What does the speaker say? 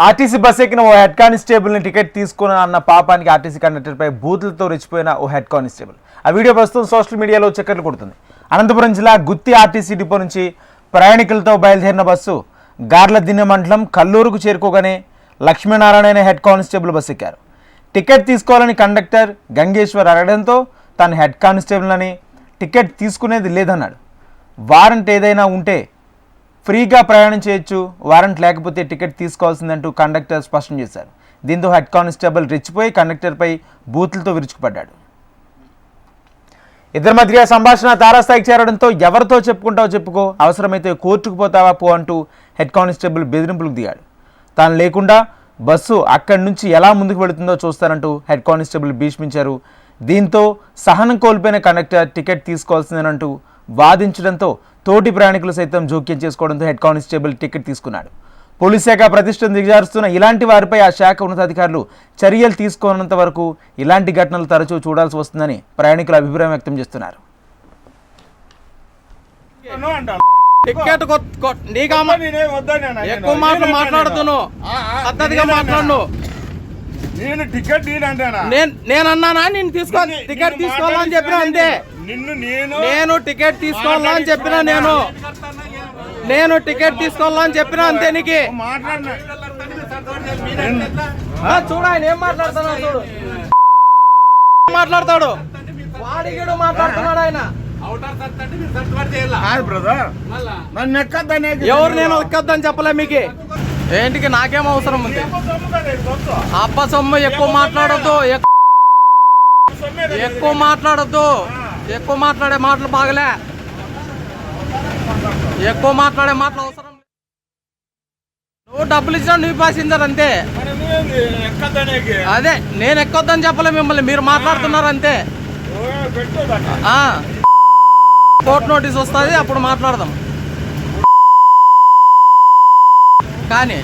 RTC bus ఎక్కిన ఓ head కానిస్టేబుల్ని ticket తీసుకున్న అన్న పాపానికి ఆర్టీసీ కండక్టర్పై బూతులతో రెచ్చిపోయిన ఓ హెడ్ కానిస్టేబుల్. ఆ వీడియో ప్రస్తుతం సోషల్ మీడియాలో చక్కర్లు కొడుతుంది. అనంతపురం జిల్లా గుత్తి ఆర్టీసీ డిపో నుంచి ప్రయాణికులతో బయలుదేరిన బస్సు గార్లదిన్నె మండలం కల్లూరుకు చేరుకోగానే లక్ష్మీనారాయణ అనే హెడ్ కానిస్టేబుల్ బస్ ఎక్కారు. టికెట్ తీసుకోవాలని కండక్టర్ గంగేశ్వర్ అడగడంతో తను హెడ్ కానిస్టేబుల్ అని టికెట్ తీసుకునేది లేదన్నాడు. వారెంట్ ఏదైనా ఉంటే ఫ్రీగా ప్రయాణం చేయొచ్చు, వారెంట్ లేకపోతే టికెట్ తీసుకోవాల్సిందంటూ కండక్టర్ స్పష్టం చేశారు. దీంతో హెడ్ కానిస్టేబుల్ రెచ్చిపోయి కండక్టర్పై బూతులతో విరుచుకుపడ్డాడు. ఇద్దరి మధ్య సంభాషణ తారాస్థాయికి చేరడంతో ఎవరితో చెప్పుకుంటావో చెప్పుకో, అవసరమైతే కోర్టుకు పోతావా పో అంటూ హెడ్ కానిస్టేబుల్ బెదిరింపులకు దిగాడు. తాను లేకుండా బస్సు అక్కడి నుంచి ఎలా ముందుకు వెళుతుందో చూస్తారంటూ హెడ్ కానిస్టేబుల్ భీష్మించారు. దీంతో సహనం కోల్పోయిన కండక్టర్ టికెట్ తీసుకోవాల్సిందేనంటూ వాదించడంతో తోటి ప్రయాణికులు సైతం జోక్యం చేసుకోవడంతో హెడ్ కానిస్టేబుల్ టికెట్ తీసుకున్నాడు. పోలీస్ శాఖ ప్రతిష్టను దిగజారుస్తున్న ఇలాంటి వారిపై ఆ శాఖ ఉన్నతాధికారులు చర్యలు తీసుకోనంత వరకు ఇలాంటి ఘటనలు తరచూ చూడాల్సి వస్తుందని ప్రయాణికులు అభిప్రాయం వ్యక్తం చేస్తున్నారు. నేను టికెట్ నేనన్నానా నేను టికెట్ తీసుకోవాలని చెప్పినా అంతే. నేను టికెట్ తీసుకోవాలని చెప్పినా నేను టికెట్ తీసుకోవాలని చెప్పినా అంతే. నీకు చూడు ఆయన ఏం మాట్లాడుతున్నాడు, చూడు మాట్లాడతాడు, వాడిగడు మాట్లాడుతున్నాడు ఆయన. ఎవరు నేను ఎక్కద్దని చెప్పలే మీకు. ఏంటికి నాకేం అవసరం ఉంది? అబ్బ సొమ్ము ఎక్కువ మాట్లాడద్దు, ఎక్కువ మాట్లాడే మాటలు బాగలే. ఎక్కువ మాట్లాడే మాటలు అవసరం. నువ్వు డబ్బులు ఇచ్చినా నువ్వు ప్యాసింజర్ అంతే. అదే నేను ఎక్కొద్దని చెప్పలే మిమ్మల్ని, మీరు మాట్లాడుతున్నారు అంతే. కోర్టు నోటీస్ వస్తుంది, అప్పుడు మాట్లాడదాం. కానీ